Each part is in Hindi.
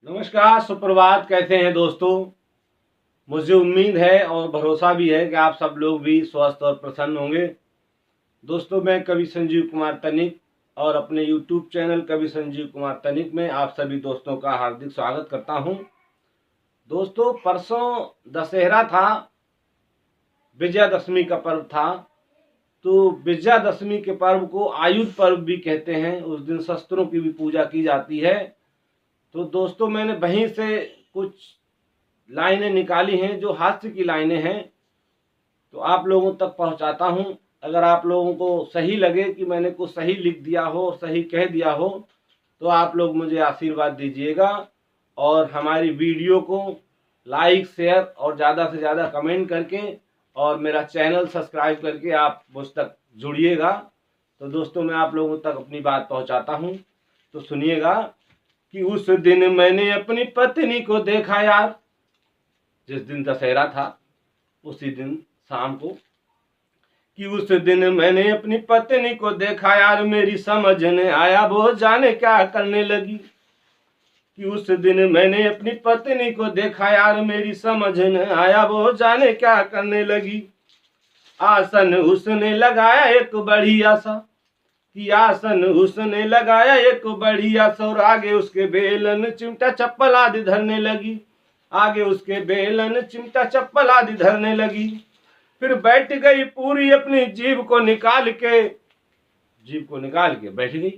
नमस्कार, सुप्रभात। कैसे हैं दोस्तों? मुझे उम्मीद है और भरोसा भी है कि आप सब लोग भी स्वस्थ और प्रसन्न होंगे। दोस्तों, मैं कवि संजीव कुमार तनिक और अपने YouTube चैनल कवि संजीव कुमार तनिक में आप सभी दोस्तों का हार्दिक स्वागत करता हूं। दोस्तों, परसों दशहरा था, विजयादशमी का पर्व था। तो विजयादशमी के पर्व को आयुध पर्व भी कहते हैं। उस दिन शस्त्रों की भी पूजा की जाती है। तो दोस्तों, मैंने वहीं से कुछ लाइनें निकाली हैं जो हास्य की लाइनें हैं, तो आप लोगों तक पहुंचाता हूं। अगर आप लोगों को सही लगे कि मैंने कुछ सही लिख दिया हो, सही कह दिया हो, तो आप लोग मुझे आशीर्वाद दीजिएगा और हमारी वीडियो को लाइक, शेयर और ज़्यादा से ज़्यादा कमेंट करके और मेरा चैनल सब्सक्राइब करके आप मुझ तक जुड़िएगा। तो दोस्तों, मैं आप लोगों तक अपनी बात पहुंचाता हूं, तो सुनिएगा कि उस दिन मैंने अपनी पत्नी को देखा यार। जिस दिन दशहरा था उसी दिन शाम को, कि उस दिन मैंने अपनी पत्नी को देखा यार, मेरी समझ ने आया वो जाने क्या करने लगी। कि उस दिन मैंने अपनी पत्नी को देखा यार, मेरी समझ ने आया वो जाने क्या करने लगी। आसन उसने लगाया एक बढ़िया सा, कि आसन उसने लगाया एक बढ़िया सा, और आगे उसके बेलन चिमटा चप्पल आदि धरने लगी। आगे उसके बेलन चिमटा चप्पल आदि धरने लगी। फिर बैठ गई पूरी अपनी जीभ को निकाल के बैठ गई।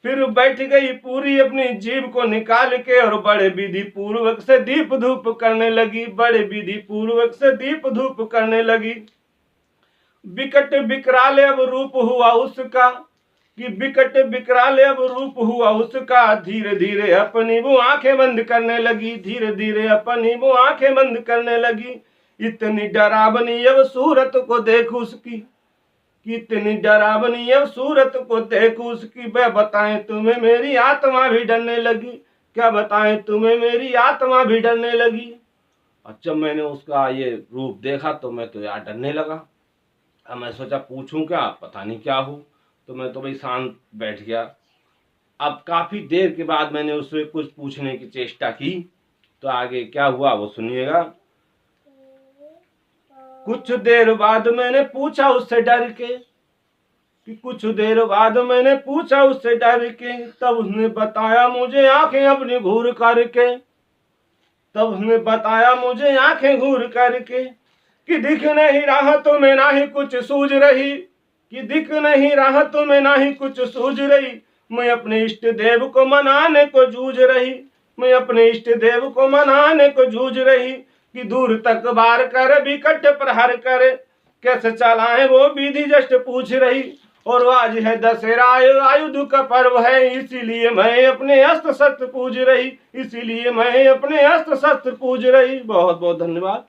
फिर बैठ गई पूरी अपनी जीभ को निकाल के, और बड़े विधि पूर्वक से दीप धूप करने लगी। बड़े विधि पूर्वक से दीप धूप करने लगी। विकट विकराल अब रूप हुआ उसका, कि विकट विकराल अब रूप हुआ उसका। धीरे धीरे अपनी वो आंखें बंद करने लगी। धीरे धीरे अपनी वो आंखें बंद करने लगी। इतनी डरावनी अब सूरत को देख उसकी, कितनी डरावनी अब सूरत को देख उसकी। मैं बताएं तुम्हें मेरी आत्मा भी डरने लगी। क्या बताएं तुम्हें मेरी आत्मा भी डरने लगी। और जब मैंने उसका ये रूप देखा तो मैं तो यार डरने लगा। अब मैं सोचा पूछूं क्या, पता नहीं क्या हो। तो मैं तो भाई शांत बैठ गया। अब काफ़ी देर के बाद मैंने उससे कुछ पूछने की चेष्टा की, तो आगे क्या हुआ वो सुनिएगा। कुछ देर बाद मैंने पूछा उससे डर के, कि कुछ देर बाद मैंने पूछा उससे डर के, तब उसने बताया मुझे आंखें अपनी घूर करके। तब उसने बताया मुझे आंखें घूर करके, कि दिख नहीं रहा तुम्हें ना ही कुछ सूझ रही। कि दिख नहीं रहा तुम्हें ना ही कुछ सूझ रही। मैं अपने इष्ट देव को मनाने को जूझ रही। मैं अपने इष्ट देव को मनाने को जूझ रही। कि दूर तक बार कर विकट प्रहार करे, कैसे चलाएं वो विधि जस्ट पूछ रही। और आज है दशहरा, आयुध का पर्व है, इसीलिए मैं अपने अस्त्र शस्त्र पूज रही। इसीलिए मैं अपने अस्त्र शस्त्र पूज रही। बहुत बहुत धन्यवाद।